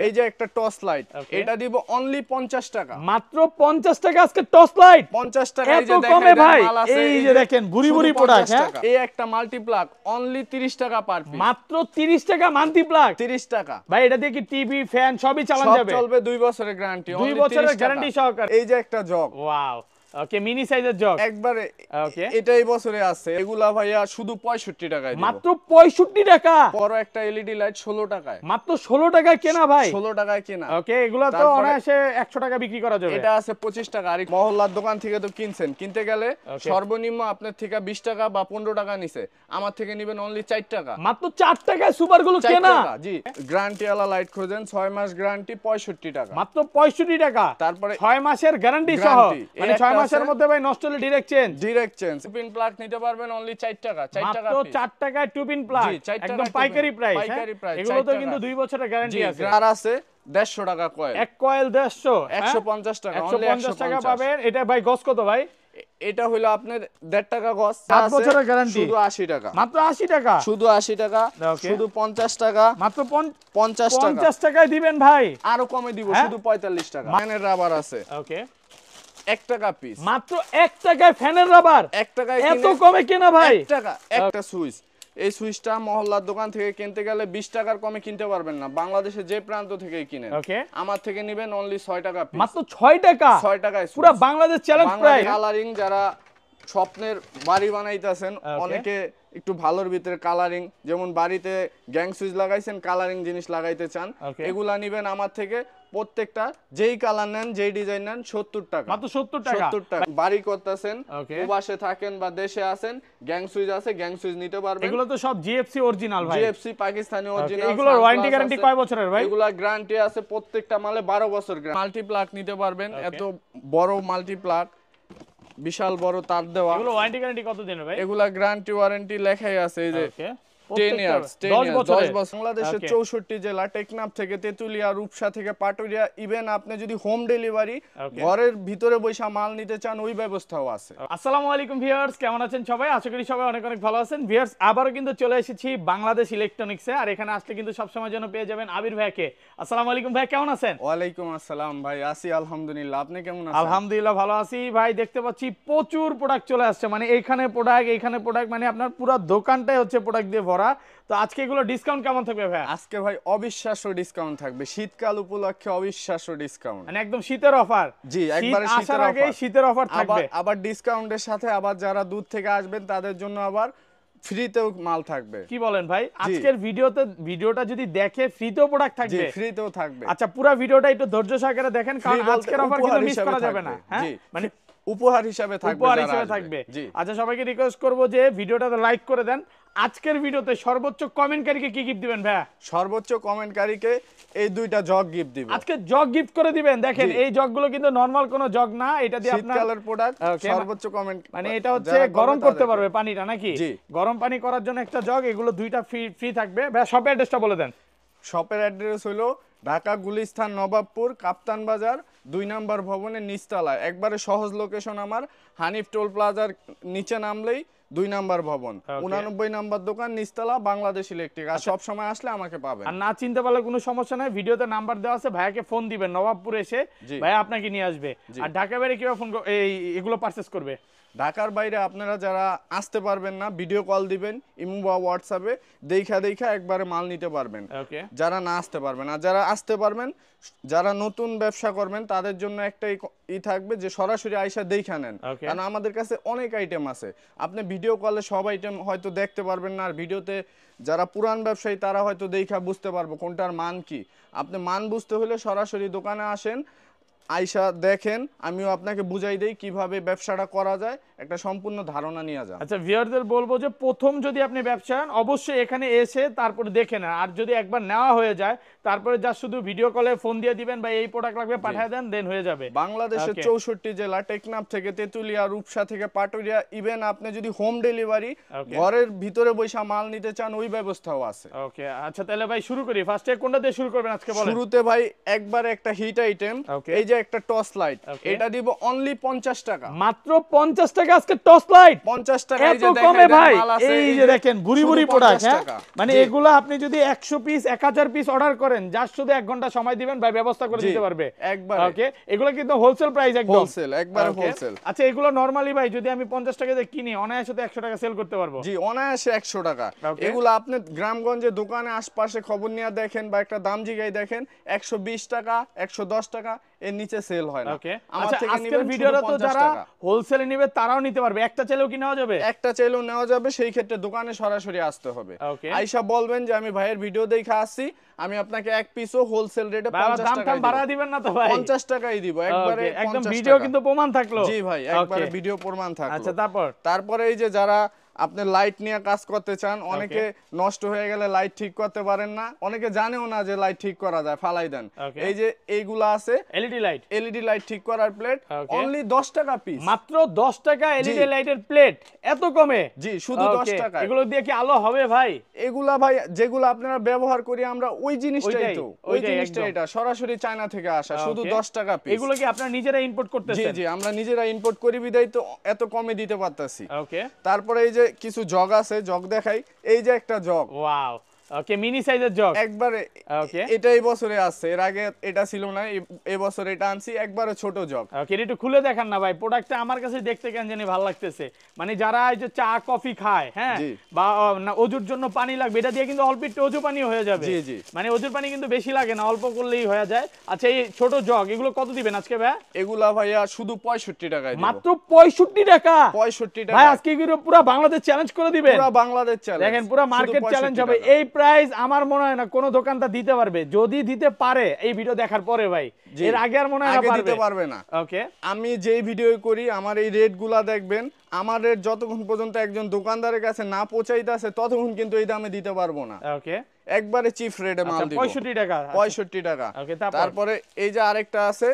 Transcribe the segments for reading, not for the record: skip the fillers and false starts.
এই যে একটা টর্চ লাইট, এটা দিব অনলি 50 টাকা, মাত্র 50 টাকা আজকে টর্চ লাইট 50 টাকা। এই এত যে কমে দেখেন ভাই, মাল আছে, এই যে দেখেন ভুরি ভুরি প্রোডাক্ট। হ্যাঁ, এই একটা মাল্টি প্লাগ অনলি 30 টাকা পার পিস, মাত্র 30 টাকা মাল্টি প্লাগ, 30 টাকা ভাই। এটা দিয়ে কি টিভি ফ্যান সবই চালানো সব যাবে? চলবে, 2 বছরের গ্যারান্টি, 2 বছরের গ্যারান্টি সহকারে। এই যে একটা জগ, ওয়াও, ওকে, মিনি সাইজের জগ একবারে ওকে, এটাই বছরে আছে। এগুলা ভাইয়া শুধু 65 টাকায় দিব, মাত্র 65 টাকা। বড় একটা এলইডি লাইট 16 টাকায়, মাত্র 16 টাকায় কেনা ভাই, 16 টাকায় কেনা। ওকে, এগুলা তো অনায়াসে 100 টাকা বিক্রি করা যাবে। এটা আছে 25 টাকা। আর মহল্লার দোকান থেকে তো কিনছেন, কিনতে গেলে সর্বনিম্ন আপনার থেকে 20 টাকা বা 15 টাকা নিছে, আমার থেকে নেবেন অনলি 4 টাকা, মাত্র 4 টাকায় সুপার গুলো কেনা। জি, গ্যারান্টি ওয়ালা লাইট খোঁজেন, 6 মাস গ্যারান্টি 65 টাকা, মাত্র 65 টাকা। তারপরে 6 মাসের গ্যারান্টি সহ, মানে 6 মাসের মধ্যে ভাই নষ্ট হলে ডাইরেক্ট চেঞ্জ। টুপিন প্লাগ নিতে পারবেন অনলি 4 টাকা, 4 টাকা মাত্র 4 টাকায় টুপিন প্লাগ, একদম পাইকারি প্রাইস। এগুলো তো কিন্তু 2 বছরের গ্যারান্টি আছে। আর আছে 150 টাকা কয়েল, এক কয়েল 150, 150 টাকা, 150 টাকা পাবেন। এটা ভাই গজ কত ভাই? এটা হলো আপনার 1.5 টাকা গজ, 7 বছরের গ্যারান্টি, শুধু 80 টাকা, মাত্র 80 টাকা, শুধু 80 টাকা, শুধু 50 টাকা, মাত্র 50 টাকা, 50 টাকায় দিবেন ভাই। আরো কমে দিব, শুধু 45 টাকা। ফ্যানের রাবার আছে, ওকে, 1 টাকা পিস, মাত্র 1 টাকায় ফ্যানের রাবার, 1 টাকায় এত কমে কেনা ভাই। 1 টাকা একটা সুইচ। এই সুইচটা মহল্লার দোকান থেকে কিনতে গেলে 20 টাকার কমে কিনতে পারবেন না, বাংলাদেশের যে প্রান্ত থেকেই কিনেন। আমার থেকে নেবেন অনলি 6 টাকা পিস, মাত্র 6 টাকা, 6 টাকায় পুরো বাংলাদেশ চ্যালেঞ্জ প্রাইস। কালারিং যারা স্বপ্নের বাড়ি বানাইতেছেন, অনেকে একটু ভালোর ভিতরে কালারিং, যেমন বাড়িতে গ্যাং সুইচ লাগাইছেন, কালারিং জিনিস লাগাইতে চান, এগুলা নিবেন আমার থেকে। প্রত্যেকটা যেই কালার নেন, যেই ডিজাইন নেন 70 টাকা, মাত্র 70 টাকা। 70 টাকা। বাড়ি করতেছেন, প্রবাসে থাকেন বা দেশে আছেন, গ্যাং সুইচ আছে, গ্যাং সুইচ নিতে পারবেন। এগুলো তো সব জিএফসি অরিজিনাল ভাই, জিএফসি পাকিস্তানি অরিজিনাল। এগুলোর ওয়ারেন্টি গ্যারান্টি কয় বছরের ভাই? এগুলা গ্যারান্টি আছে প্রত্যেকটা মালে 12 বছর গ্যারান্টি। মাল্টি প্লাগ নিতে পারবেন, এত বড় মাল্টি প্লাগ, বিশাল বড় তার দেওয়া। এগুলো ওয়ারেন্টি গ্যারান্টি কত দিনের ভাই? এগুলা গ্যারান্টি ওয়ারেন্টি লেখাই আছে, এই যে 10 ইয়ার্স, 10 বছর। বাংলাদেশের 64 জেলা, টেকনাফ থেকে তেতুলিয়া, রূপসা থেকে পাটুরিয়া, ইভেন আপনি যদি হোম ডেলিভারি ঘরের ভিতরে বসে মাল নিতে চান, ওই ব্যবস্থাও আছে। আসসালামু আলাইকুম ভিউয়ার্স, কেমন আছেন সবাই? আশা করি সবাই অনেক অনেক ভালো আছেন। ভিউয়ার্স, আবারও কিন্তু চলে এসেছি বাংলাদেশ ইলেকট্রনিক্সে, আর এখানে আসলে কিন্তু সবসময় জন্য পেয়ে যাবেন আবির ভাইকে। আসসালামু আলাইকুম ভাই, কেমন আছেন? ওয়ালাইকুম আসসালাম ভাই, আছি আলহামদুলিল্লাহ, আপনি কেমন আছেন? আলহামদুলিল্লাহ ভালো আছি ভাই। দেখতে পাচ্ছি প্রচুর প্রোডাক্ট চলে আসছে, মানে এইখানে প্রোডাক্ট, মানে আপনার পুরো দোকানটাই হচ্ছে প্রোডাক্ট দিয়ে ভরা। তো আজকে এগুলো ডিসকাউন্ট কেমন থাকবে ভাই? আজকে ভাই অবিশ্বাস্য ডিসকাউন্ট থাকবে, শীতকাল উপলক্ষে অবিশ্বাস্য ডিসকাউন্ট, মানে একদম শীতের অফার। জি, একবারে শীতের অফার, শীতের অফার থাকবে। আবার ডিসকাউন্টের সাথে আবার যারা দূর থেকে আসবেন তাদের জন্য আবার ফ্রিতেও মাল থাকবে। কি বলেন ভাই? আজকের ভিডিওটা যদি দেখে ফ্রিতেও প্রোডাক্ট থাকবে? জি, ফ্রিতেও থাকবে। আচ্ছা, পুরো ভিডিওটা একটু ধৈর্য সহকারে দেখেন, কারণ আজকের অফার কিন্তু মিস করা যাবে না। হ্যাঁ, মানে উপহার হিসাবে থাকবে। আচ্ছা, সবাইকে রিকোয়েস্ট করব যে ভিডিওটাতে লাইক করে দেন। আজকের ভিডিওতে সর্বোচ্চ কমেন্টকারীকে কি গিফট দিবেন ভাই? সর্বোচ্চ কমেন্টকারীকে এই দুইটা জগ গিফট দিব। আজকে জগ গিফট করে দিবেন। দেখেন, এই জগগুলো কিন্তু নরমাল কোনো জগ না, এটা দিয়ে আপনার শীতকালের প্রোডাক্ট, সর্বোচ্চ কমেন্ট, মানে এটা হচ্ছে গরম করতে পারবে পানিটা, নাকি? গরম পানি করার জন্য একটা জগ, এগুলো দুইটা ফ্রি থাকবে। ভাই, শপের অ্যাড্রেসটা বলে দেন। শপের অ্যাড্রেস হলো ঢাকা গুলিস্তান, নবাবপুর, কাপ্তান বাজার 2 নম্বর ভবনের নিচতলায়। একবারে সহজ লোকেশন আমার, হানিফ টোল প্লাজার নিচে নামলেই 2 নম্বর ভবন, 89 নম্বর দোকান, নিচতলা, বাংলাদেশ ইলেকট্রিক। আর সব সময় আসলে আমাকে পাবেন। আর না চিনতে পারলে কোনো সমস্যা নাই, ভিডিওতে নাম্বার দেওয়া আছে, ভাইয়াকে ফোন দিবেন, নবাবপুর এসে ভাইয়া আপনাকে নিয়ে আসবে। আর ঢাকা বাইরে কিভাবে ফোন এগুলো পারচেজ করবে? ঢাকার বাইরে আপনারা যারা আসতে পারবেন না, ভিডিও কল দিবেন, ইমো বা হোয়াটসঅ্যাপে, দেখা একবারে মাল নিতে পারবেন, যারা না আসতে পারবেন। আর যারা আসতে পারবেন, যারা নতুন ব্যবসা করবেন, তাদের জন্য একটাই থাকবে যে সরাসরি আইসা দেখা নেন, কারণ আমাদের কাছে অনেক আইটেম আছে। আপনি ভিডিও কলে সব আইটেম হয়তো দেখতে পারবেন না, আর ভিডিওতে যারা পুরান ব্যবসায়ী তারা হয়তো দেখা বুঝতে পারবো কোনটার মান কি। আপনি মান বুঝতে হলে সরাসরি দোকানে আসেন, আইসা দেখেন, আমিও আপনাকে বুঝাই দেই কিভাবে ব্যবসাটা করা যায়, একটা সম্পূর্ণ ধারণা নিয়ে যান। আচ্ছা, ভিউয়ারদের বলবো যে প্রথম যদি আপনি ব্যবসা অবশ্যই এখানে এসে তারপরে দেখে নেন, আর যদি একবার নেওয়া হয়ে যায় তারপরে যা শুধু ভিডিও কলে ফোন দিয়ে দিবেন বা এই প্রোডাক্ট লাগবে পাঠিয়ে দেন, দেন হয়ে যাবে। বাংলাদেশের 64 জেলা, টেকনাফ থেকে তেতুলিয়া, রূপসা থেকে পাটুরিয়া, ইভেন আপনি যদি হোম ডেলিভারি ঘরের ভিতরে বসে মাল নিতে চান, ওই ব্যবস্থাও আছে। ওকে, আচ্ছা তাহলে ভাই শুরু করি। ফার্স্টে কোনটা দিয়ে শুরু করবেন আজকে বলেন? শুরুতে ভাই একবার একটা হিট আইটেম, এই যে যে একটা টর্চ লাইট, এটা দিব অনলি 50 টাকা, মাত্র 50 টাকা আজকে টর্চ লাইট 50 টাকা। এই এত যে কমে দেখেন ভাই, মাল আছে, এই যে দেখেন ভুরি ভুরি প্রোডাক্ট। মানে জি। এগুলো আপনি যদি 100 পিস 1000 পিস অর্ডার করেন, যার শুধু 1 ঘন্টা সময় দিবেন ভাই ব্যবস্থা করে দিতে পারবে একবার। ওকে, এগুলো কিন্তু হোলসেল প্রাইস, একদম হোলসেল, একবার হোলসেল। আচ্ছা এগুলো নরমালি ভাই যদি আমি 50 টাকা দিয়ে কিনি অনায়াসে তো 100 টাকা সেল করতে পারবো। জি, অনায়াসে 100 টাকা। এগুলো আপনি গ্রামগঞ্জে দোকানে আশপাশে খবর নিয়ে দেখেন বা একটা দাম জিগাই দেখেন, 120 টাকা 110 টাকা এর নিচে সেল হয় না। আমার থেকে নিবেন ভিডিওটা তো যারা হোলসেলে নেবে তারাও নিতে পারবে, একটা চাইলেও কি নেওয়া যাবে? একটা চাইলেও নেওয়া যাবে, সেই ক্ষেত্রে দোকানে সরাসরি আসতে হবে। আইসা বলবেন যে আমি ভাইয়ের ভিডিও দেখে আসছি, আমি আপনাকে এক পিসও হোলসেল রেটে 50 টাকা দাম বাড়া দিবেন না তো ভাই? 50 টাকাই দিব একবারে, একদম ভিডিও কিন্তু প্রমাণ থাকলো। জি ভাই, একবারে ভিডিও প্রমাণ থাকলো। আচ্ছা তারপরে এই যে যারা আপনি লাইট নিয়ে কাজ করতে চান, অনেকে নষ্ট হয়ে গেলে লাইট ঠিক করতে পারেন না, অনেকে জানেও না যে লাইট ঠিক করা যায়, ফালাই দেন। এই যে এইগুলা আছে এলইডি লাইট ঠিক করার প্লেট, অনলি 10 টাকা পিস, মাত্র 10 টাকা এলইডি লাইটের প্লেট, এত কমে? জি, শুধু 10 টাকা। এগুলো দিয়ে কি আলো হবে ভাই? এগুলা ভাই যেগুলো আপনারা ব্যবহার করি আমরা, ওই জিনিসটাই তো, ওই জিনিসটা এটা সরাসরি চায়না থেকে আসা, শুধু 10 টাকা পিস। এগুলো কি আপনারা নিজেরা ইম্পোর্ট করতেছেন? জি জি, আমরা নিজেরা ইম্পোর্ট করি বিধায় তো এত কমে দিতে পারতাছি। ওকে, তারপরে এই যে কিছু জগ আছে, জগ দেখাই। এই যে একটা জগ, ওয়াও, ওকে, মিনি সাইজের জগ একবারে। ওকে, এটা এই বছরে আসছে, এর আগে এটা ছিল না, এই বছর এটা আনছি, একবারে ছোট জগ। ওকে, একটু খুলে দেখান না ভাই, প্রোডাক্টটা আমার কাছে দেখতে কেন জানি ভালো লাগতেছে। মানে যারা এই যে চা কফি খায়, হ্যাঁ, বা ওজুর জন্য পানি লাগবে, এটা দিয়ে কিন্তু অল্প একটু ওজু পানি হয়ে যাবে। জি জি, মানে ওজুর পানি কিন্তু বেশি লাগে না, অল্প করলেই হয়ে যায়। আচ্ছা এই ছোট জগ এগুলো কত দিবেন আজকে ভাই? এগুলা ভাইয়া শুধু 65 টাকায় দিব। মাত্র 65 টাকা? 65 টাকা ভাই আজকে কি পুরো বাংলাদেশ চ্যালেঞ্জ করে দিবেন? পুরো বাংলাদেশ চ্যালেঞ্জ, দেখেন পুরো মার্কেট চ্যালেঞ্জ হবে। এই প্রাইস আমার মনে হয় না কোনো দোকানদার দিতে পারবে, যদি দিতে পারে এই ভিডিও দেখার পরে ভাই, এর আগে আর মনে হয় না দিতে পারবে না। ওকে, আমি যেই ভিডিও করি আমার এই রেটগুলা দেখবেন, আমার রেট যতক্ষণ পর্যন্ত একজন দোকানদারের কাছে না পৌঁছাইতেছে ততক্ষণ কিন্তু এই দামে দিতে পারবো না। ওকে, একবারে চিপ রেটে মাল দিব, 65 টাকা। 65 টাকা। তারপরে এই যে আরেকটা আছে,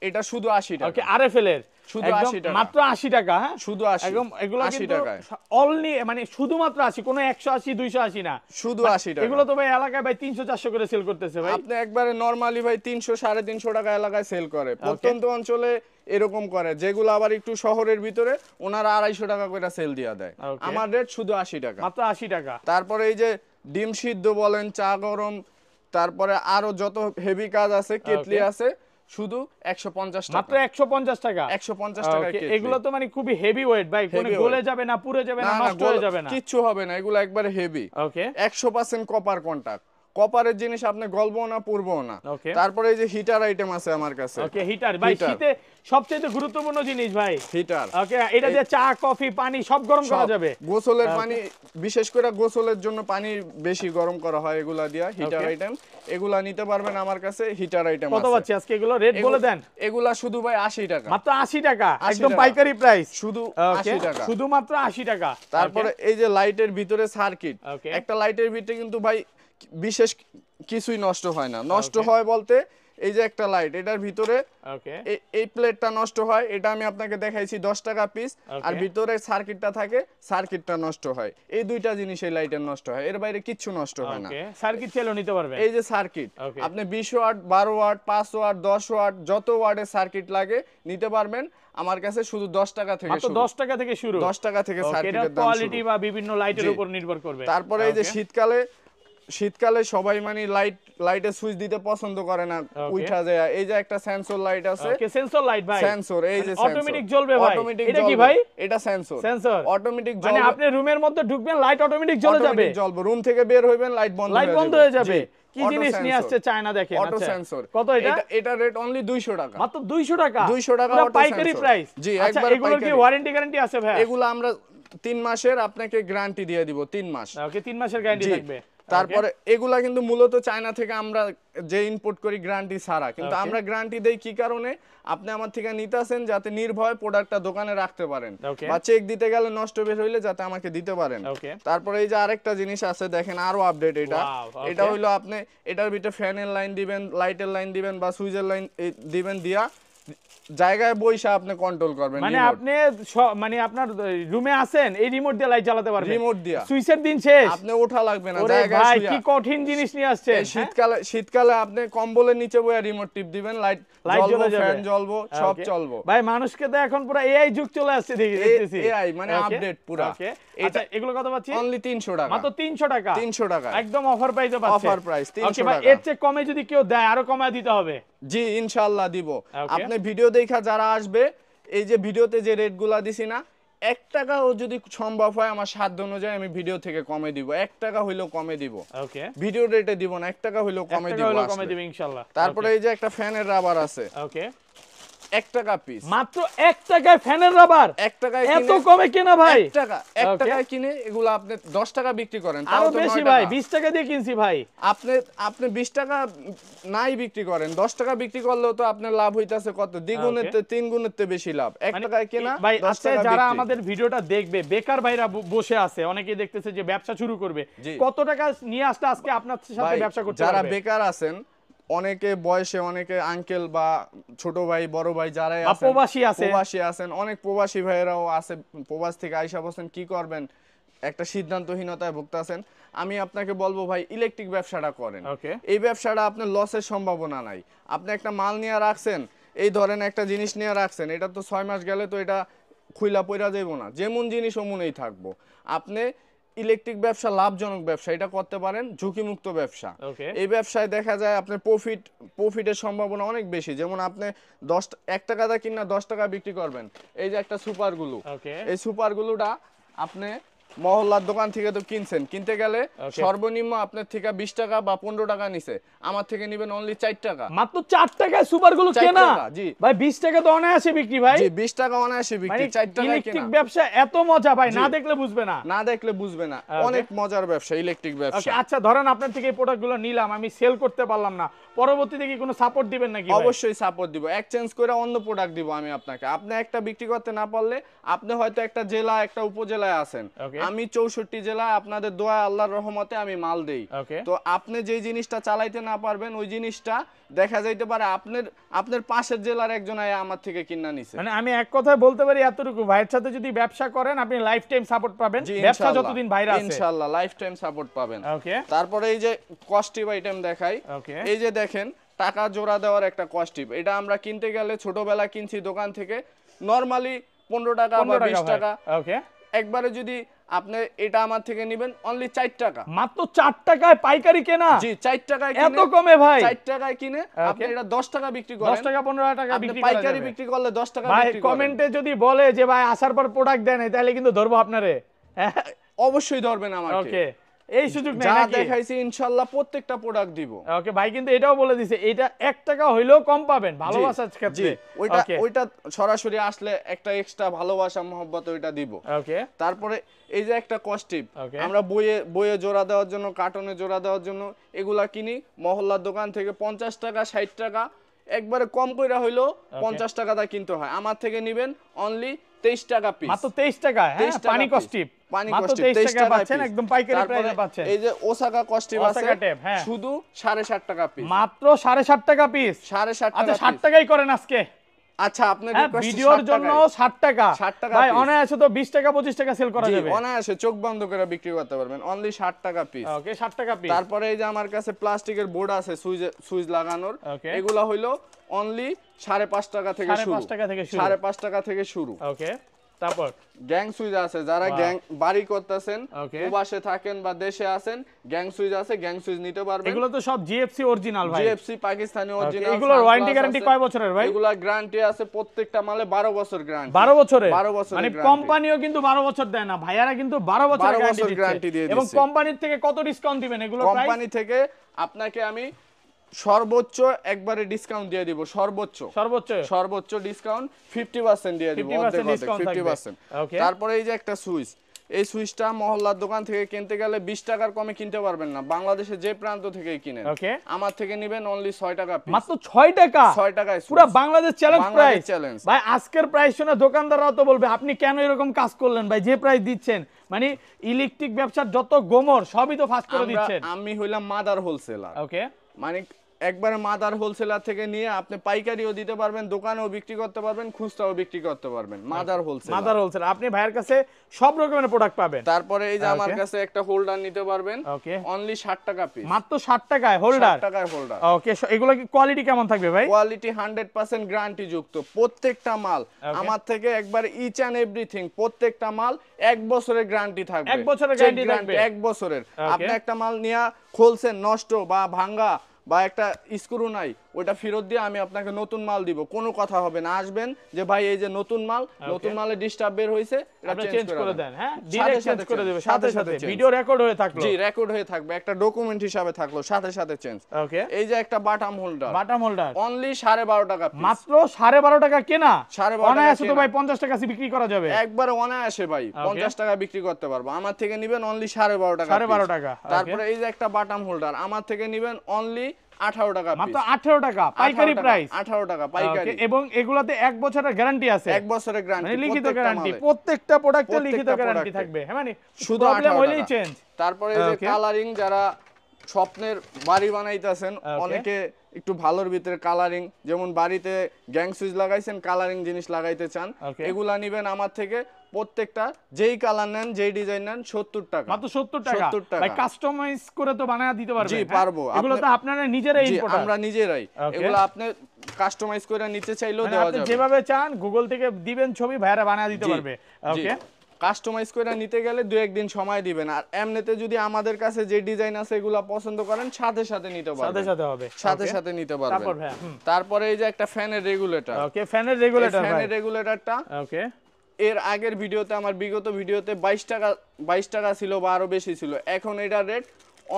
এটা শুধু 80 টাকা। ওকে, আরএফএল এর শুধু 80 টাকা, মাত্র 80 টাকা। হ্যাঁ, শুধু 80, একদম এগুলো 80 কিন্তু টাকায় অনলি, মানে শুধুমাত্র 80, কোনো 180 280 না, শুধু 80 টাকা। এগুলো তো ভাই এলাকায় ভাই 300 400 করে সেল করতেছে ভাই। আপনি একবারে নরমালি ভাই 300 350 টাকা এলাকায় সেল করে, প্রত্যন্ত অঞ্চলে এরকম করে, যেগুলো আবার একটু শহরের ভিতরে ওনারা 250 টাকা করে সেল দিয়া দেয়। আমার রেট শুধু 80 টাকা, মাত্র 80 টাকা। তারপরে এই যে ডিম সিদ্ধ বলেন, চা গরম, তারপরে আরো যত হেভি কাজ আছে, কেটলি আছে, শুধু 150 টাকা, মাত্র 150 টাকা, 150 টাকা কেটলি। এগুলো তো মানে খুবই হেভি ওয়েট ভাই, কোনো গলে যাবে না, পুড়ে যাবে না, নষ্ট হয়ে যাবে না, কিচ্ছু হবে না, এগুলো একবারে হেভি। ওকে, 100% কপার কন্টাক্ট, কপারের জিনিস আপনি গলবো না পুরবো না। তারপরে এই যে হিটার আইটেম আছে আমার কাছে। ওকে, হিটার ভাই শীতে সবচেয়ে গুরুত্বপূর্ণ জিনিস ভাই, হিটার। ওকে, এটা দিয়ে চা কফি পানি সব গরম করা যাবে। গোসলের পানি, বিশেষ করে গোসলের জন্য পানি বেশি গরম করা হয় এগুলা দিয়া, হিটার আইটেম। এগুলা নিতে পারবেন আমার কাছে, হিটার আইটেম আছে। কত পাচ্ছি আজকে এগুলো রেট বলে দেন? এগুলা শুধু ভাই 80 টাকা, মাত্র 80 টাকা, একদম পাইকারি প্রাইস, শুধু 80 টাকা, শুধুমাত্র 80 টাকা। তারপরে এই যে লাইটের ভিতরে সার্কিট, একটা লাইটের ভিতরে কিন্তু ভাই বিশেষ কিছুই নষ্ট হয় না। নষ্ট হয় বলতে এই যে একটা লাইট, এটার ভিতরে এই প্লেটটা নষ্ট হয়, এটা আমি আপনাকে দেখাইছি 10 টাকা পিস, আর ভিতরে সার্কিটটা থাকে, সার্কিটটা নষ্ট হয়। এই দুইটা জিনিস এই লাইটের নষ্ট হয়, এর বাইরে কিচ্ছু নষ্ট হয় না। সার্কিট চাইলেও নিতে পারবেন। এই যে সার্কিট, আপনি 20 ওয়াট 12 ওয়াট 5 ওয়াট 10 ওয়াট যত ওয়াটের সার্কিট লাগে নিতে পারবেন আমার কাছে, শুধু 10 টাকা থেকে শুরু, 10 টাকা থেকে শুরু, 10 টাকা থেকে সার্কিটের দাম শুরু। কোয়ালিটি বা বিভিন্ন লাইটের উপর নির্ভর করবে। তারপরে এই যে শীতকালে সবাই মানে লাইটের সুইচ দিতে পছন্দ করে না, উঠা যায়। এই যে একটা সেন্সর লাইট আছে, ওকে, সেন্সর লাইট ভাই, সেন্সর, এই যে অটোমেটিক জ্বলবে ভাই, এটা কি ভাই? এটা সেন্সর অটোমেটিক জ্বলবে, মানে আপনি রুমের মধ্যে ঢুকবেন লাইট অটোমেটিক জ্বলে যাবে, জ্বলবে, রুম থেকে বের হইবেন লাইট বন্ধ হয়ে যাবে। কি জিনিস নিয়ে আসছে চায়না দেখেন। অটো সেন্সর, কত এটা? এটা রেট অনলি 200 টাকা, মাত্র 200 টাকা, 200 টাকা অটো পাইকারি প্রাইস। জি, আচ্ছা একবার এগুলোর কি ওয়ারেন্টি গ্যারান্টি আছে ভাই? এগুলো আমরা 3 মাসের আপনাকে গ্যারান্টি দিয়ে দিব, 3 মাস। ওকে, 3 মাসের গ্যারান্টি থাকবে। তারপরে এগুলা কিন্তু মূলত চায়না থেকে আমরা যে ইম্পোর্ট করি গ্যারান্টি ছাড়া, কিন্তু আমরা গ্যারান্টি দেই কি কারণে, আপনি আমার থেকে নিতেছেন যাতে নির্ভয় প্রোডাক্টটা দোকানে রাখতে পারেন, বা চেক দিতে গেলে নষ্ট বের হইলে যাতে আমাকে দিতে পারেন। তারপরে এই যে আরেকটা জিনিস আছে দেখেন, আরো আপডেট, এটা হইলো আপনি এটার ভিতরে ফ্যানের লাইন দিবেন, লাইটের লাইন দিবেন বা সুইচের লাইন দিবেন, জায়গায় বইসা আপনি কন্ট্রোল করবেন। মানে আপনি মানে আপনার রুমে আছেন, এই রিমোট দিয়ে লাইট জ্বালাতে পারবেন, রিমোট দিয়ে সুইচের দিন শেষ, আপনি ওঠা লাগবে না, ওরে জায়গায় ভাই শুয়া। কি কঠিন জিনিস নিয়ে আসছেন। শীতকালে আপনি কম্বলের নিচে বইয়া রিমোট টিপ দিবেন, লাইট জ্বলবে, ফ্যান জ্বলবে, সব চলবে। ভাই মানুষকে তো এখন পুরো এআই যুগ চলে আসছে দেখতেছি, এআই মানে আপডেট পুরো। এটা এগুলো কত পাচ্ছি? অনলি 300 টাকা, মাত্র 300 টাকা, 300 টাকা একদম অফার প্রাইসে পাচ্ছেন। অফার প্রাইস 300 ভাই টাকা। এর চেয়ে কমে যদি কেউ দেয় আরো কমায় দিতে হবে। জি ইনশাআল্লাহ দিব। আপনি ভিডিও দেখা যারা আসবে, এই যে ভিডিওতে যে রেটগুলা দিছি না, 1 টাকাও যদি সম্ভব হয় আমার সাধ্য অনুযায়ী আমি ভিডিও থেকে কমে দিব, 1 টাকা হইলেও কমে দিব। ওকে, ভিডিও রেটে দিব না, 1 টাকা হইলেও কমে দিব, কমে দিব ইনশাআল্লাহ। তারপরে এই যে একটা ফ্যানের রাবার আছে, ওকে 1 টাকা পিস, মাত্র 1 টাকায় ফ্যানের রাবার, 1 টাকায় এত কমে কেনা ভাই? 1 টাকায় কিনে এগুলো আপনি 10 টাকা বিক্রি করেন, তাও আরো তো বেশি 9 ভাই, টাকা। 20 টাকা দিয়ে কিনছি ভাই। আপনি 20 টাকা নাই বিক্রি করেন, 10 টাকা বিক্রি করলেও তো আপনার লাভ হইতাছে কত, দ্বিগুণের 3 গুণের বেশি লাভ। 1 টাকায় কেনা, ভাই 10 আজকে টাকা যারা বিক্রি। আমাদের ভিডিওটা দেখবে, বেকার ভাইরা বসে আছে, অনেকেই দেখতেছে যে ব্যবসা শুরু করবে, কত টাকা নিয়ে আসলে আজকে আপনার সাথে ব্যবসা করতে পারবে? যারা বেকার আছেন, অনেকে বয়সে, অনেকে আঙ্কেল বা ছোট ভাই বড় ভাই যারাই আছেন, প্রবাসী আছেন, অনেক প্রবাসী ভাইরাও আছে, প্রবাস থেকে আইসা বসেন কি করবেন, একটা সিদ্ধান্তহীনতায় ভুগতেছেন। আমি আপনাকে বলবো ভাই ইলেকট্রিক ব্যবসাটা করেন। এই ব্যবসাটা আপনার লসের সম্ভাবনা নাই। আপনি একটা মাল নিয়ে রাখছেন, এই ধরেন একটা জিনিস নিয়ে রাখছেন, এটা তো 6 মাস গেলে তো এটা খুইলা পইরা যাইব না, যেমন জিনিস অমনই থাকবো। আপনি ইলেকট্রিক ব্যবসা লাভজনক ব্যবসা, এটা করতে পারেন, ঝুঁকিমুক্ত ব্যবসা। এই ব্যবসায় দেখা যায় আপনার প্রফিটের সম্ভাবনা অনেক বেশি। যেমন আপনি 1 টাকা দা কিনা 10 টাকা বিক্রি করবেন। এই যে একটা সুপার গ্লু, এই সুপার গ্লুটা আপনি মহল্লার দোকান থেকে তো কিনছেন, কিনতে গেলে সর্বনিম্ন আপনার থেকে 20 টাকা বা 15 টাকা নিছে, আমার থেকে নেবেন অনলি 4 টাকা। মাত্র 4 টাকায় সুপার গুলো কেনা জি ভাই, 20 টাকা তো অনায়াসে বিক্রি ভাই। জি 20 টাকা অনায়াসে বিক্রি, 4 টাকা কেনা। ইলেকট্রিক ব্যবসা এত মজা ভাই, না দেখলে বুঝবে না, না দেখলে বুঝবে না, অনেক মজার ব্যবসা ইলেকট্রিক ব্যবসা। আচ্ছা ধরেন আপনার থেকে এই প্রোডাক্টগুলো নিলাম, আমি সেল করতে পারলাম না, পরবর্তীতে কি কোনো সাপোর্ট দিবেন নাকি? অবশ্যই সাপোর্ট দিব, এক্সচেঞ্জ করে অন্য প্রোডাক্ট দিব আমি আপনাকে। আপনি একটা বিক্রি করতে না পারলে, আপনি হয়তো একটা জেলা একটা উপজেলায় আছেন, আমি 64 জেলায় আপনাদের দোয়া আল্লাহর রহমতে আমি মাল দেই। তো আপনি যেই জিনিসটা চালাইতে না পারবেন, ওই জিনিসটা দেখা যাইতে পারে আপনার পাশের জেলার একজন আমার থেকে কিনা নিছে। মানে আমি এক কথায় বলতে পারি এতটুকু, ভাইয়ের সাথে যদি ব্যবসা করেন আপনি লাইফ টাইম সাপোর্ট পাবেন, ব্যবসা যতদিন ভাইরা আছে ইনশাআল্লাহ লাইফ টাইম সাপোর্ট পাবেন। তারপরে এই যে কস্টিভ আইটেম দেখাই, এই যে দেখেন টাকা জোড়া দেওয়ার একটা কস্টিভ, এটা আমরা কিনতে গেলে ছোটবেলা কিনছি দোকান থেকে নরমালি 15 টাকা বা 20 টাকা। একবারে যদি আপনি এটা আমার থেকে নেবেন অনলি 4 টাকা, মাত্র 4 টাকায় পাইকারি কেনা। জি 4 টাকায় এত কমে ভাই, 4 টাকায় কিনে আপনি এটা 10 টাকা বিক্রি করেন, 10 টাকা 15 টাকা বিক্রি করা যাবে। পাইকারি বিক্রি করলে 10 টাকা বিক্রি করেন। ভাই কমেন্টে যদি বলে যে ভাই আসার পর প্রোডাক্ট দেন, তাহলে কিন্তু ধরবো আপনারে, অবশ্যই ধরবেন আমাকে। ওকে, এই সুযোগ নেই যা নাকি? দেখাইছি ইনশাআল্লাহ প্রত্যেকটা প্রোডাক্ট দিব। ওকে ভাই, কিন্তু এটাও বলে দিছে এটা 1 টাকা হইলেও কম পাবেন ভালোবাসার ক্ষেত্রে। ওইটা সরাসরি আসলে একটা এক্সট্রা ভালোবাসা মহব্বত ওইটা দিব। ওকে, তারপরে এই যে একটা কস্টিভ, আমরা বইয়ে জোড়া দেওয়ার জন্য, কার্টনে জোড়া দেওয়ার জন্য এগুলা কিনি মহল্লার দোকান থেকে 50 টাকা 60 টাকা, একবারে কম কইরা হইলো 50 টাকা দা কিনতে হয়। আমার থেকে নেবেন অনলি 23 টাকা পিস, মাত্র 23 টাকা। হ্যাঁ, পানি কস্টিভ মাত্র 23 টাকা পাচ্ছেন, একদম পাইকারি প্রাইসে পাচ্ছেন। এই যে ওসাকা কস্টিভ আছে শুধু 7.5 টাকা পিস, মাত্র 7.5 টাকা পিস। 7.5 টাকা। আচ্ছা 60 টাকাই করেন আজকে। আচ্ছা আপনার রিকোয়েস্ট ভিডিওর জন্য 60 টাকা, 60 টাকা ভাই অনায়াসে তো 20 টাকা 25 টাকা সেল করা যাবে, অনায়াসে চোখ বন্ধ করে বিক্রি করতে পারবেন অনলি 60 টাকা পিস। ওকে 60 টাকা পিস। তারপরে এই যে আমার কাছে প্লাস্টিকের বোর্ড আছে সুইচ লাগানোর, এগুলা হইলো অনলি 5.5 টাকা থেকে শুরু, 5.5 টাকা থেকে শুরু। ওকে, তারপর গ্যাং সুইচ আছে, যারা গ্যাং বাড়ি করতেছেন, প্রবাসে থাকেন বা দেশে আছেন, গ্যাং সুইচ আছে, গ্যাং সুইচ নিতে পারবেন। এগুলো তো সব জিএফসি অরিজিনাল ভাই, জিএফসি পাকিস্তানি অরিজিনাল। এগুলোর ওয়ারেন্টি গ্যারান্টি কয় বছরের ভাই? এগুলা গ্যারান্টি আছে প্রত্যেকটা মালে 12 বছর গ্যারান্টি। 12 বছরের? 12 বছর মানে কোম্পানিও কিন্তু 12 বছর দেয় না, ভাইয়ারা কিন্তু 12 বছর গ্যারান্টি দিয়ে দিচ্ছে। এবং কোম্পানির থেকে কত ডিসকাউন্ট দিবেন এগুলো? কোম্পানি থেকে আপনাকে আমি সর্বোচ্চ একবারে ডিসকাউন্ট দিয়ে দিব, সর্বোচ্চ ডিসকাউন্ট 50% দিয়ে দিব, 50%। তারপরে এই যে একটা সুইচ, এই সুইচটা মহল্লার দোকান থেকে কিনতে গেলে 20 টাকার কমে কিনতে পারবেন না, বাংলাদেশে যে প্রান্ত থেকেই কিনেন। আমার থেকে নেবেন অনলি 6 টাকা পিস, মাত্র 6 টাকা, 6 টাকায় পুরো বাংলাদেশ চ্যালেঞ্জ প্রাইস। চ্যালেঞ্জ ভাই আজকের প্রাইস শুনে দোকানদাররাও তো বলবে আপনি কেন এরকম কাজ করলেন ভাই, যে প্রাইস দিচ্ছেন। মানে ইলেকট্রিক ব্যবসার যত গোমর সবই তো ফাস্ট করে দিচ্ছেন। আমি হইলাম মাদার হোলসেলার। ওকে, মানে একবারে মাদার হোলসেলার থেকে নিয়ে আপনি পাইকারিও দিতে পারবেন, দোকানেও বিক্রি করতে পারবেন, খুচরাও বিক্রি করতে পারবেন। মাদার হোলসেলার আপনি ভাইয়ের কাছে সব রকমের প্রোডাক্ট পাবেন। তারপরে এই যে আমার কাছে একটা হোল্ডার নিতে পারবেন, অনলি 60 টাকা পিস, মাত্র 60 টাকায় হোল্ডার। 60 টাকায় হোল্ডার। ওকে, এগুলো কি কোয়ালিটি কেমন থাকবে ভাই? কোয়ালিটি 100% গ্যারান্টি যুক্ত। প্রত্যেকটা মাল আমার থেকে একবার ইচ এন্ড এভরিথিং, প্রত্যেকটা মাল 1 বছরের গ্যারান্টি থাকবে। 1 বছরের গ্যারান্টি থাকবে, 1 বছরের। আপনি একটা মাল নিয়া খুলছেন নষ্ট বা ভাঙা বা একটা স্ক্রু নাই, ওটা ফেরত দিয়ে আমি আপনাকে নতুন মাল দিব, কোনো কথা হবে না। আসবেন যে ভাই এই যে নতুন মালে ডিস্টার্ব বের হইছে, এটা চেঞ্জ করে দেন। হ্যাঁ, ডাইরেক্ট চেঞ্জ করে দেবে, সাথে সাথে ভিডিও রেকর্ড হয়ে থাকলো। জি, রেকর্ড হয়ে থাকবে, একটা ডকুমেন্ট হিসাবে থাকলো, সাথে সাথে চেঞ্জ। ওকে, এই যে একটা বাটাম হোল্ডার অনলি 12.5 টাকা পিস, মাত্র 12.5 টাকা কেনা। 12.5 টাকা অনায়াসে তো ভাই 50 টাকা বিক্রি করা যাবে, একবারে অনায়াসে ভাই 50 টাকা বিক্রি করতে পারবো। আমার থেকে নেবেন অনলি 12.5 টাকা, 12.5 টাকা। তারপরে এই যে একটা বাটাম হোল্ডার আমার থেকে নেবেন অনলি 18 টাকা পিস, মাত্র 18 টাকা পাইকারি প্রাইস, 18 টাকা পাইকারি। এবং এগুলাতে 1 বছরের গ্যারান্টি আছে, 1 বছরের গ্যারান্টি, মানে লিখিত গ্যারান্টি, প্রত্যেকটা প্রোডাক্টে লিখিত গ্যারান্টি থাকবে। হ্যাঁ, মানে শুধু প্রবলেম হলেই চেঞ্জ। তারপরে এই যে কালারিং, যারা স্বপ্নের বাড়ি বানাইতেছেন, অনেকে একটু ভালোর ভিতরে কালারিং, যেমন বাড়িতে গ্যাং সুইচ লাগাইছেন, কালারিং জিনিস লাগাইতে চান, এগুলা নিবেন আমার থেকে। প্রত্যেকটা যেই কালার নেন, যেই ডিজাইন নেন 70 টাকা, মাত্র 70 টাকা। ভাই কাস্টমাইজ করে তো বানায় দিতে পারবেন? জি পারবো। এগুলো তো আপনারা নিজেরাই ইম্পোর্টার? আমরা নিজেরাই, এগুলো আপনি কাস্টমাইজ করে নিতে চাইলেও দেওয়া যাবে, আপনি যেভাবে চান গুগল থেকে দিবেন ছবি, ভাইরা বানায় দিতে পারবে। ওকে, কাস্টমাইজ করে নিতে গেলে 2-1 দিন সময় দিবেন। আর এমনিতে যদি আমাদের কাছে যে ডিজাইন আছে এগুলো পছন্দ করেন, সাথে সাথে নিতে পারবেন, সাথে সাথে হবে, সাথে সাথে নিতে পারবেন। তারপরে এই যে একটা ফ্যানের রেগুলেটর। ওকে, ফ্যানের রেগুলেটরটা ওকে, এর আগের ভিডিওতে, আমার বিগত ভিডিওতে 22 টাকা ছিল বা আরো বেশি ছিল, এখন এটা রেট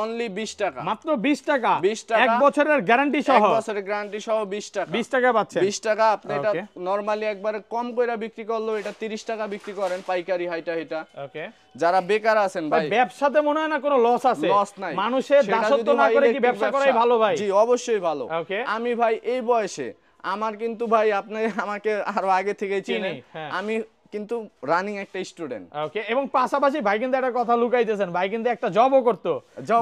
অনলি 20 টাকা, মাত্র 20 টাকা। 20 টাকা, 1 বছরের গ্যারান্টি সহ, 1 বছরের গ্যারান্টি সহ 20 টাকা, 20 টাকা পাচ্ছেন। 20 টাকা। আপনি এটা নরমালি একবারে কম কইরা বিক্রি করলেও এটা 30 টাকা বিক্রি করেন পাইকারি হাইটা এটা। ওকে, যারা বেকার আছেন ভাই, ব্যবসাতে মনে হয় না কোনো লস আছে? লস নাই, মানুষের দাসত্ব না করে কি ব্যবসা করাই ভালো ভাই? জি অবশ্যই ভালো। আমি ভাই এই বয়সে, আমার কিন্তু ভাই আপনি আমাকে আরো আগে থেকেই চিনেন, আমি কিন্তু রানিং একটা স্টুডেন্ট। ওকে, এবং পাশাপাশি ভাই কিন্তু একটা কথা লুকাইতেছেন, ভাই কিন্তু একটা জবও করতো,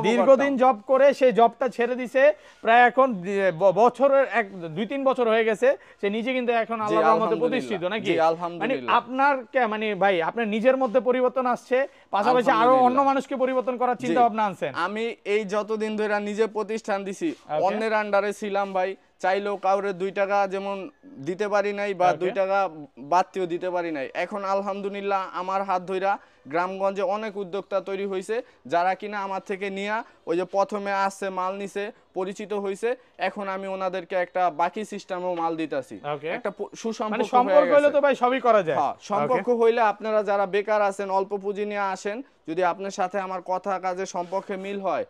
দীর্ঘদিন জব করে সেই জবটা ছেড়ে দিছে, প্রায় এখন বছরের 2-3 বছর হয়ে গেছে, সে নিজে কিন্তু এখন আল্লাহর রহমতে প্রতিষ্ঠিত নাকি? মানে আপনার মানে ভাই আপনার নিজের মধ্যে পরিবর্তন আসছে, পাশাপাশি আরো অন্য মানুষকে পরিবর্তন করার চিন্তা ভাবনা আনছেন। আমি এই যতদিন ধরে নিজে প্রতিষ্ঠান দিছি, অন্যের আন্ডারে ছিলাম ভাই, চাইলেও কাউরে 2 টাকা যেমন দিতে পারি নাই বা 2 টাকা বাড়তিও দিতে পারি নাই। এখন আলহামদুলিল্লাহ আমার হাত ধইরা গ্রামগঞ্জে অনেক উদ্যোক্তা তৈরি হয়েছে, যারা কিনা আমার থেকে নিয়া ওই যে প্রথমে আসছে মাল নিছে, পরিচিত হয়েছে, এখন আমি ওনাদেরকে একটা বাকি সিস্টেমেও মাল দিতাছি। একটা সুসম্পর্ক হইলে তো ভাই সবই করা যায়। হ্যাঁ, সম্পর্ক হইলে আপনারা যারা বেকার আছেন, অল্প পুঁজি নিয়ে আসেন, যদি আপনার সাথে আমার কথা কাজে সম্পর্কে মিল হয়,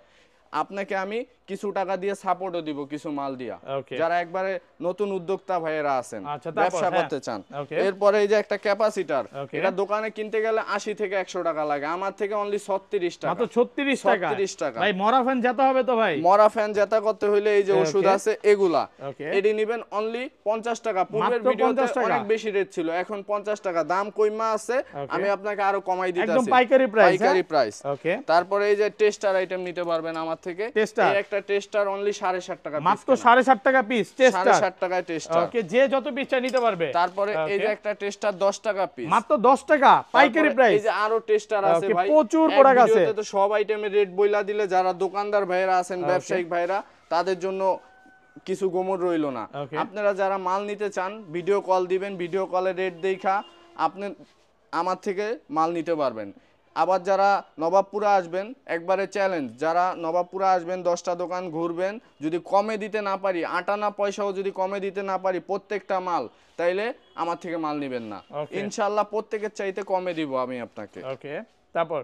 আপনাকে আমি কিছু টাকা দিয়ে সাপোর্টও দিব, কিছু মাল দিয়া, যারা একবারে নতুন উদ্যোক্তা ভাইয়েরা আছেন, ব্যবসা করতে চান। এরপরে এই যে একটা ক্যাপাসিটর, এটা দোকানে কিনতে গেলে 80 থেকে 100 টাকা লাগে, আমার থেকে অনলি 36 টাকা, মাত্র 36 টাকা। ভাই মরা ফ্যান জেতা হবে তো ভাই? মরা ফ্যান জেতা করতে হইলে এই যে ওষুধ আছে এগুলা, এডি নেবেন অনলি 50 টাকা। পূর্বের ভিডিওতে অনেক বেশি রেট ছিল, এখন 50 টাকা, দাম কইমা আছে, আমি আপনাকে আরো কমাই দিতেছি, একদম পাইকারি প্রাইস। ওকে, তারপরে এই যে টেস্টার আইটেম নিতে পারবেন আমার থেকে, এই একটা টেস্টার অনলি 7.5 টাকা, মাত্র 7.5 টাকা পিস টেস্টার, 7.5 টাকায় টেস্টার। ওকে, যে যত পিস চাই নিতে পারবে। তারপরে এই যে একটা টেস্টার 10 টাকা পিস, মাত্র 10 টাকা পাইকারি প্রাইস। এই যে আরো টেস্টার আছে ভাই, প্রচুর প্রোডাক্ট আছে, ভিডিওতে তো সব আইটেমের রেট বইলা দিলে যারা দোকানদার ভাইরা আছেন, ব্যবসায়িক ভাইরা, তাদের জন্য কিছু গোমর রইলো না। আপনারা যারা মাল নিতে চান, ভিডিও কল দিবেন, ভিডিও কলে রেট দেখা আপনি আমার থেকে মাল নিতে পারবেন। আবার যারা নবাবপুরে আসবেন, একবারে চ্যালেঞ্জ, যারা নবাবপুরে আসবেন 10টা দোকান ঘুরবেন, যদি কমে দিতে না পারি, আটানা পয়সাও যদি কমে দিতে না পারি প্রত্যেকটা মাল, তাইলে আমার থেকে মাল নেবেন না, ইনশাআল্লাহ প্রত্যেকের চাইতে কমে দিব আমি আপনাকে। ওকে, তারপর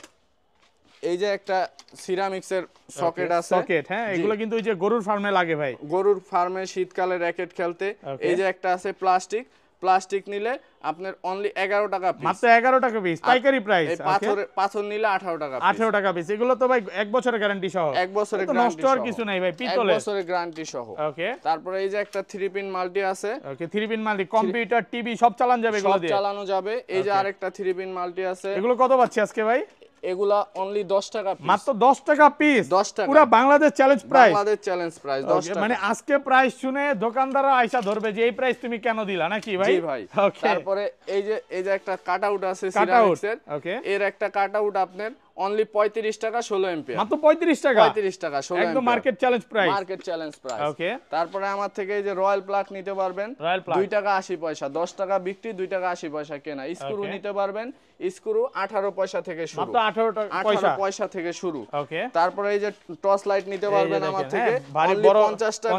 এই যে একটা সিরামিক্সের সকেট আছে, হ্যাঁ, এগুলো কিন্তু ওই যে গরুর ফার্মে লাগে ভাই, গরুর ফার্মে শীতকালে র‍্যাকেট খেলতে। এই যে একটা আছে প্লাস্টিক নিলে আপনার অনলি 11 টাকা পিস, মাত্র 11 টাকা পিস পাইকারি প্রাইস। এই পাথর নিলে 18 টাকা পিস, 18 টাকা পিস। এগুলো তো ভাই 1 বছরের গ্যারান্টি সহ, 1 বছরের গ্যারান্টি নষ্ট আর কিছু নাই ভাই, পিতলের 1 বছরের গ্যারান্টি সহ। ওকে, তারপরে এই যে একটা 3 পিন মাল্টি আছে। ওকে, 3 পিন মাল্টি, কম্পিউটার, টিভি সব চালানো যাবে, এগুলো দিয়ে সব চালানো যাবে। এই যে আরেকটা 3 পিন মাল্টি আছে। এগুলো কত পাচ্ছি আজকে ভাই? এগুলা অনলি 10 টাকা পিস, মাত্র 10 টাকা পিস, 10 টাকা, পুরো Bangladesh challenge price, Bangladesh challenge price 10 টাকা। মানে আজকে প্রাইস শুনে দোকানদাররা আইসা ধরবে যে এই প্রাইস তুমি কেন দিলা নাকি ভাই? জি ভাই। তারপরে এই যে একটা কাট আউট আছে কাটআউট, সিরামিক্সের, ওকে, এর একটা কাট আউট আপনার অনলি 35 টাকা 16 এম্পিয়ার, মাত্র 35 টাকা, 35 টাকা 16 একদম market challenge price, market challenge price. Okay, তারপরে আমার থেকে এই যে রয়্যাল প্লাগ নিতে পারবেন, রয়্যাল প্লাগ 2 টাকা 80 পয়সা, 10 টাকা বিক্রি, 2 টাকা 80 পয়সা কেনা। স্ক্রু নিতে পারবেন, স্ক্রু 18 পয়সা থেকে শুরু, মাত্র 18 পয়সা থেকে শুরু। ওকে, তারপরে এই যে টর্চ লাইট নিতে পারবেন আমার থেকে ভারী অনলি বড় 50 টাকা,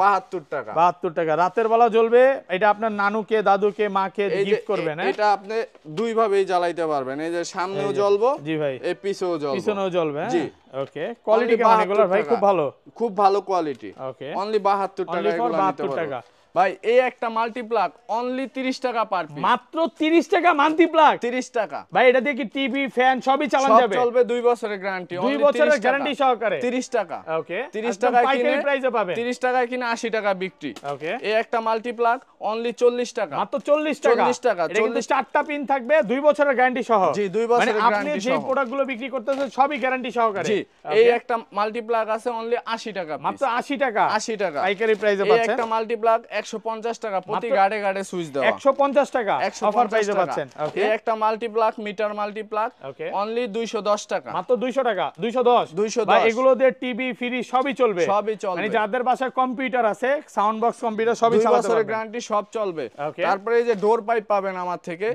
72 টাকা, 72 টাকা, রাতের বেলা জ্বলবে। এটা আপনার নানুকে, দাদুকে, মাকে গিফট করবেন। এটা আপনি দুই ভাবেই জ্বালাইতে পারবেন, এই যে সামনেও জ্বলবো, জি ভাই, এই পিছেও জ্বলবো, পিছনেও জ্বলবে। জি, ওকে, কোয়ালিটি কেমন এগুলোর ভাই? খুব ভালো, খুব ভালো কোয়ালিটি। ওকে, অনলি 72 টাকা এগুলো নিতে 72 টাকা পারবেন ভাই। এই একটা মাল্টি প্লাগ অনলি 30 টাকা পার পিস, মাত্র 30 টাকা মাল্টি প্লাগ, 30 টাকা ভাই। এটা দিয়ে কি টিভি, ফ্যান সবই চালানো যাবে? সব চলবে, 2 বছরের গ্যারান্টি, 2 বছরের গ্যারান্টি সহকারে, 30 টাকা। ওকে, 30 টাকায় পাইকারি কিনে প্রাইসে পাবেন, 30 টাকায় কিনে 80 টাকা বিক্রি। ওকে, এই একটা মাল্টি প্লাগ অনলি 40 টাকা, মাত্র 40 টাকা, 40 টাকা। এটা কিন্তু 4টা পিন থাকবে, 2 বছরের গ্যারান্টি সহ। জি, 2 মানে বছরের আপনি গ্যারান্টি যে সহ। প্রোডাক্টগুলো বিক্রি করতেছেন সবই গ্যারান্টি সহকারে। জি, এই একটা মাল্টি প্লাগ আছে অনলি 80 টাকা পিস, মাত্র 80 টাকা, 80 টাকা পাইকারি প্রাইসে এই পাচ্ছেন। একটা মাল্টি প্লাগ 150 টাকা, প্রতি গাড়ে গাড়ে সুইচ দেওয়া, 150 টাকা অফার প্রাইসে পাচ্ছেন। ওকে, এই একটা multi plug meter multi plug okay, only 210 টাকা, মাত্র 200 টাকা, 210। 210 ভাই এগুলো দিয়ে টিভি, ফ্রিজ সবই চলবে, সবই চলবে। মানে যাদের বাসায় কম্পিউটার আছে, সাউন্ড বক্স, কম্পিউটার সবই 2 চালাতে বছরের পারবেন। গ্যারান্টি, সব চলবে। ওকে, তারপরে এই যে ডোর পাইপ পাবেন আমার থেকে,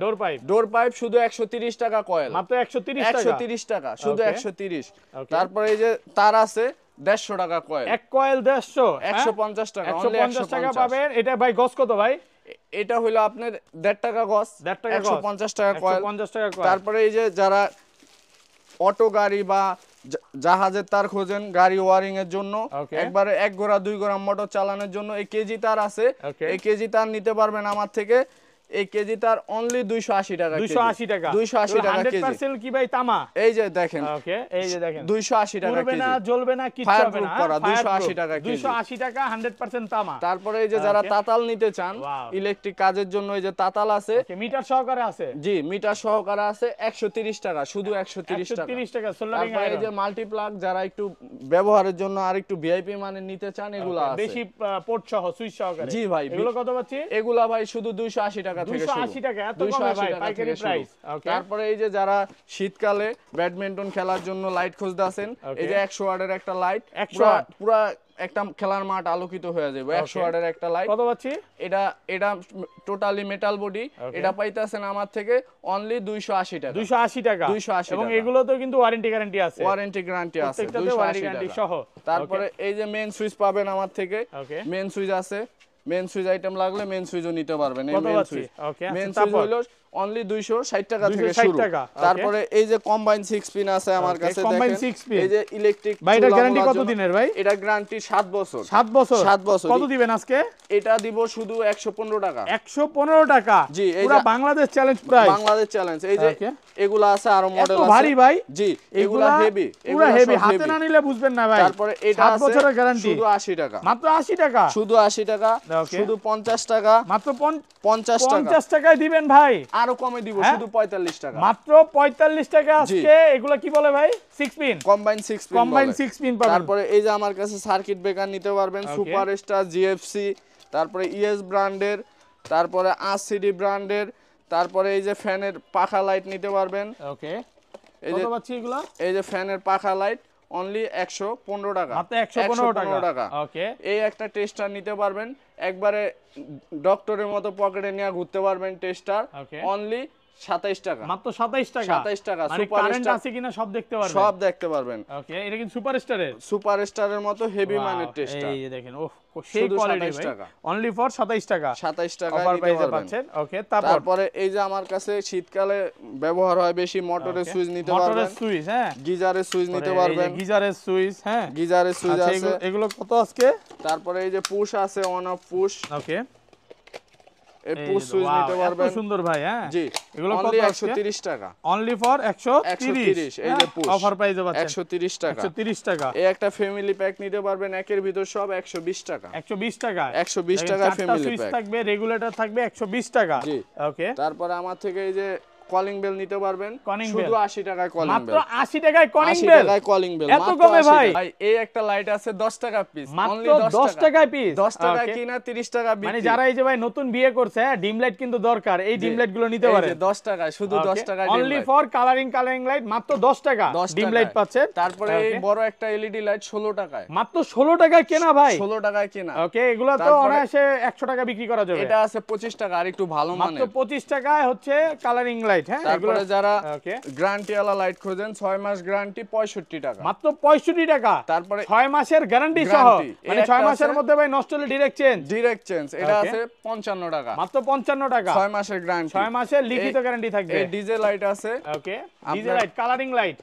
ডোর পাইপ শুধু 130 টাকা কয়েল, মাত্র 130 টাকা, 130 টাকা শুধু, ওকে, 130। ওকে। তারপরে এই যে তার আছে 150 টাকা কয়েল, এক কয়েল 150, 150 টাকা, অনলি 150 টাকা পাবেন। এটা ভাই গজ কত ভাই? এটা হলো আপনার 1.5 টাকা গজ, 1.5 টাকা গজ, 150 টাকা কয়েল, 150 টাকা কয়েল। তারপরে এই যে যারা অটো গাড়ি বা জাহাজের তার খোঁজেন গাড়ি ওয়ারিং এর জন্য, ওকে, একবারে 1 গোড়া 2 গোড়া মোটর চালানোর জন্য এই কেজি তার আছে, ওকে, এই কেজি তার নিতে পারবেন আমার থেকে। এই কেজি তার অনলি 280 টাকা, 280 টাকা, 280 টাকা কেজি। 100% কি ভাই তামা? এই যে দেখেন, ওকে, এই যে দেখেন 280 টাকা পুরবে কেজি, না, জ্বলবে না, কিছু হবে না, করা 280 টাকা কেজি, 280 টাকা 100% তামা। তারপরে এই যে যারা তাতাল নিতে চান Wow. ইলেকট্রিক কাজের জন্য, এই যে তাতাল আছে, ওকে, মিটার সহকারে আছে, জি, মিটার সহকারে আছে 130 টাকা, শুধু 130 টাকা। 130 টাকা সোল্ডারিং তারপরে এই যে মাল্টি প্লাগ যারা একটু ব্যবহারের জন্য আর একটু ভিআইপি মানে নিতে চান, এগুলো আছে বেশি পোর্ট সহ, সুইচ সহকারে। জি ভাই, এগুলো কত পাচ্ছি? এগুলা ভাই শুধু 280 টাকা থেকে শুরু, 280 টাকা, এত কমে ভাই, পাইকারি প্রাইস। ওকে, তারপরে এই যে যারা শীতকালে ব্যাডমিন্টন খেলার জন্য লাইট খুঁজতে আছেন, এই যে 100 ওয়াটের একটা লাইট, 100 ওয়াট, পুরো একটা খেলার মাঠ আলোকিত হয়ে যাবে, 100 ওয়াটের একটা লাইট। কত পাচ্ছি? এটা টোটালি মেটাল বডি, এটা পাইতেছেন আমার থেকে অনলি 280 টাকা, 280 টাকা, 280 এবং টাকা। এগুলোতেও কিন্তু ওয়ারেন্টি গ্যারান্টি আছে, ওয়ারেন্টি গ্যারান্টি আছে, প্রত্যেকটাতে ওয়ারেন্টি 280 গ্যারান্টি টাকা সহ। তারপরে এই যে মেইন সুইচ পাবেন আমার থেকে, ওকে, মেইন সুইচ আছে, মেইন সুইচ আইটেম লাগলে মেইন সুইচও নিতে পারবেন। এই কত মেইন পাচ্ছি? সুইচ, ওকে, মেইন আচ্ছা, সুইচ তারপর হলো অনলি 260 টাকা থেকে 260 শুরু। টাকা, ওকে। তারপরে এই যে কম্বাইন 6 পিন আছে আমার কাছে, কম্বাইন দেখেন 6 পিন, এই যে ইলেকট্রিক। ভাই এটা গ্যারান্টি কত দিনের ভাই? এটা গ্যারান্টি 7 বছর, 7 বছর, 7 বছর। কত দিবেন আজকে? এটা দিব শুধু 115 টাকা, 115 টাকা, জি, এই পুরো যে Bangladesh challenge price, Bangladesh challenge. এই যে ওকে, এগুলা আছে আরো মডেল এত আছে ভারী ভাই, জি, এগুলা হেভি, পুরো হেভি, হাতে না নিলে বুঝবেন না ভাই। তারপরে এটা 7 আছে বছরের গ্যারান্টি, শুধু 80 টাকা, মাত্র 80 টাকা, শুধু 80 টাকা, ওকে, শুধু 50 টাকা, মাত্র 50 টাকা, 50 টাকায় দিবেন ভাই, আরো কমে দিব, হ্যাঁ? শুধু 45 টাকা, মাত্র 45 টাকা আজকে। এগুলা কি বলে ভাই? 6 pin, combine 6 pin, combine 6 pin পাবেন। তারপরে এই যে আমার কাছে সার্কিট ব্রেকার নিতে পারবেন, ওকে, সুপারস্টার, জিএফসি, তারপরে ইএস ব্র্যান্ডের, তারপরে আরসিডি ব্র্যান্ডের, তারপরে এই যে ফ্যানের পাখা লাইট নিতে পারবেন। ওকে, এই কত যে পাচ্ছি এগুলা? এই যে ফ্যানের পাখা লাইট অনলি 115 টাকা, মাত্র 115 টাকা। ওকে, এই একটা টেস্টার নিতে পারবেন, একবারে ডক্টরের মতো পকেটে নিয়ে ঘুরতে পারবেন টেস্টার, ওকে, অনলি 27 টাকা, মাত্র 27 টাকা, 27 টাকা। মানে কারেন্ট আছে কিনা সব দেখতে পারবেন, সব দেখতে পারবেন। ওকে, এটা কিন্তু সুপারস্টারের, সুপারস্টারের মতো হেভি মানের টেস্টার, এই যে দেখেন, ওহ সেই কোয়ালিটি ভাই, অনলি ফর 27 টাকা, 27 টাকা অফার নিতে প্রাইসে পারবেন। পাচ্ছেন। ওকে, তারপরে এই যে আমার কাছে শীতকালে ব্যবহার হয় বেশি মোটরের সুইচ নিতে পারবেন, মোটরের সুইচ, হ্যাঁ, গিজারের সুইচ নিতে এই যে পারবেন, গিজারের সুইচ, হ্যাঁ, গিজারের সুইচ আচ্ছা, আছে। এগুলো কত আজকে? তারপরে এই যে পুশ আছে, অন অফ পুশ, ওকে, এই পুশ সুইচ নিতে পারবেন, এত সুন্দর ভাই, হ্যাঁ, জি, এগুলো কত অনলি আজকে? 130 টাকা, অনলি ফর 130, এই যে পুশ অফার প্রাইসে পাচ্ছেন 130 টাকা, 130 টাকা। এই একটা ফ্যামিলি প্যাক নিতে পারবেন, একের ভিতর সব 120 টাকা, 120 টাকা, 120 টাকা ফ্যামিলি সুইচ প্যাক থাকবে, রেগুলেটর থাকবে 120 টাকা। জি, ওকে, তারপরে আমার থেকে এই যে কলিং বেল নিতে পারবেন শুধু 80 টাকায় কলিং বেল, মাত্র 80 টাকায় কলিং 80 বেল, টাকায় কলিং বেল এত কমে ভাই? ভাই এই একটা লাইট আছে 10 টাকা পিস, মাত্র 10 টাকায় পিস, 10 টাকায় কিনা 30 টাকা বিক্রি। মানে যারা এই যে ভাই নতুন বিয়ে করছে, হ্যাঁ ডিম লাইট কিন্তু দরকার, এই ডিম লাইট গুলো নিতে পারে 10 টাকায়, শুধু 10 টাকায় অনলি ফর কালারিং লাইট, মাত্র 10 টাকা ডিম লাইট পাচ্ছেন। তারপরে এই বড় একটা এলইডি লাইট 16 টাকায়, মাত্র 16 টাকায় কেনা ভাই, 16 টাকায় কেনা। ওকে, এগুলো তো অনায়াসে 100 টাকা বিক্রি করা যাবে। এটা আছে 25 টাকা, আর একটু ভালো মানের, মাত্র 25 টাকায় হচ্ছে কালারিং লাইট। হ্যাঁ, তারপরে যারা গ্যারান্টি ওয়ালা লাইট খোঁজেন 6 মাস গ্যারান্টি 65 টাকা, মাত্র 65 টাকা। তারপরে 6 মাসের গ্যারান্টি সহ, মানে 6 মাসের মধ্যে ভাই নষ্ট হলে ডাইরেক্ট চেঞ্জ, এটা আছে 55 টাকা, মাত্র 55 টাকা, 6 মাসের গ্যারান্টি, 6 মাসের লিখিত গ্যারান্টি থাকবে। এই ডিজে লাইট আছে, okay, DJ light, colouring light,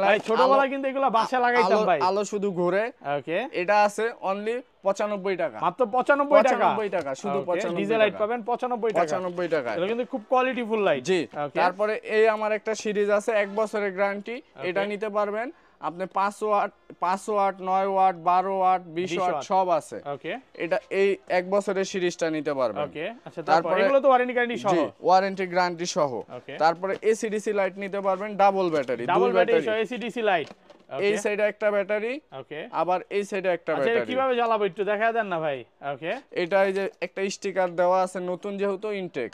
light ছোটবেলা কিন্তু এগুলো বাসায় লাগাইতাম ভাই, আলো শুধু ঘুরে। ওকে, এটা আছে অনলি 95 টাকা, মাত্র 95 টাকা, শুধু 95 ডিজে লাইট পাবেন 95 টাকা। এটা কিন্তু খুব কোয়ালিটিফুল লাইট। জি, তারপরে এই আমার একটা সিরিজ আছে 1 বছরের গ্যারান্টি, এটা নিতে পারবেন আপনি 5 ওয়াট, 9 ওয়াট, 12 ওয়াট, 20 ওয়াট সব আছে। ওকে, এটা এই 1 বছরের সিরিজটা নিতে পারবেন। ওকে, আচ্ছা, তারপরে এগুলো তো ওয়ারেন্টি গ্যারান্টি সহ, জি ওয়ারেন্টি গ্যারান্টি সহ। তারপরে এসিডিসি লাইট নিতে পারবেন, ডাবল ব্যাটারি, ডাবল ব্যাটারি সহ এসিডিসি লাইট। এই সাইডে একটা ব্যাটারি, ওকে, আবার এই সাইডে একটা ব্যাটারি। আচ্ছা, কিভাবে জ্বালাবো একটু দেখায় দেন না ভাই। ওকে, এটা এই যে একটা স্টিকার দেওয়া আছে নতুন, যেহেতু ইনটেক,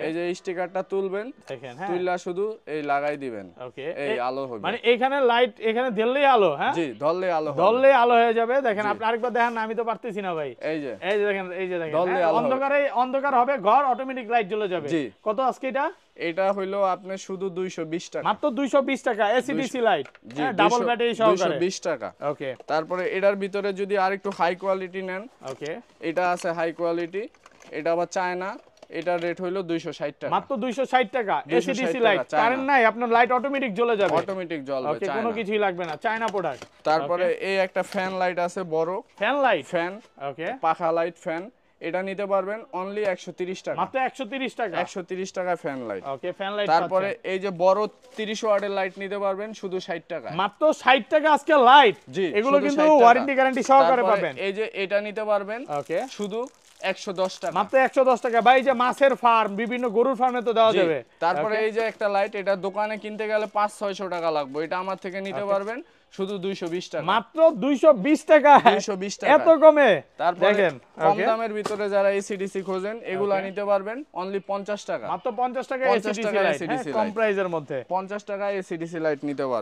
এই যে স্টিকারটা তুলবেন, দেখেন, হ্যাঁ, তুললা শুধু এই লাগাই দিবেন, ওকে, এই আলো হবে, মানে এখানে লাইট, এখানে ধরলেই আলো, হ্যাঁ, জি ধরলেই আলো হবে, ধরলেই আলো হয়ে যাবে। দেখেন, আপনি আরেকবার দেখেন না, আমি তো পারতেছি না ভাই। এই যে দেখেন, অন্ধকার হবে ঘর, অটোমেটিক লাইট জ্বলে যাবে। কত আজকে এটা হইলো আপনি শুধু 220 টাকা, মাত্র 220 টাকা এসিডিসি লাইট, ডাবল ব্যাটারি সহকারে 220 টাকা। ওকে, তারপরে এটার ভিতরে যদি আরেকটু হাই কোয়ালিটি নেন, ওকে, এটা আছে হাই কোয়ালিটি, এটা আবার চায়না, এটার রেট হইলো 260 টাকা, মাত্র 260 টাকা এসিডিসি লাইট, কারেন্ট নাই, আপনার লাইট অটোমেটিক জ্বলে যাবে, অটোমেটিক জ্বলবে, ওকে, কোনো কিছুই লাগবে না, চায়না প্রোডাক্ট। তারপরে এই একটা ফ্যান লাইট আছে বড়, ফ্যান লাইট, ফ্যান, ওকে, পাখা লাইট ফ্যান, এটা নিতে পারবেন অনলি 130 টাকা, মাত্র 130 টাকা, 130 টাকা ফ্যান লাইট। ওকে, ফ্যান লাইট। তারপরে এই যে বড় 30 ওয়াটের লাইট নিতে পারবেন শুধু 60 টাকা, মাত্র 60 টাকা আজকে লাইট। জি, এগুলো কিন্তু ওয়ারেন্টি গ্যারান্টি সহকারে পাবেন। এই যে এটা নিতে পারবেন, ওকে, শুধু 110 টাকা, মাত্র 110 টাকা। ভাই যে মাছের ফার্ম, বিভিন্ন গরুর ফার্মে তো দেওয়া যাবে। তারপরে এই যে একটা লাইট, এটা দোকানে কিনতে গেলে 500-600 টাকা লাগবে, এটা আমার থেকে নিতে পারবেন শুধু 220 টাকা, মাত্র 220 টাকা, 220 টাকা, এত কমে। তারপরে দেখেন, কম দামের ভিতরে যারা এসিডিসি খোঁজেন এগুলা নিতে পারবেন অনলি 50 টাকা, মাত্র 50 টাকা এসিডিসি লাইট, কম প্রাইজের মধ্যে 50 টাকা এসিডিসি লাইট নিতে পারবেন।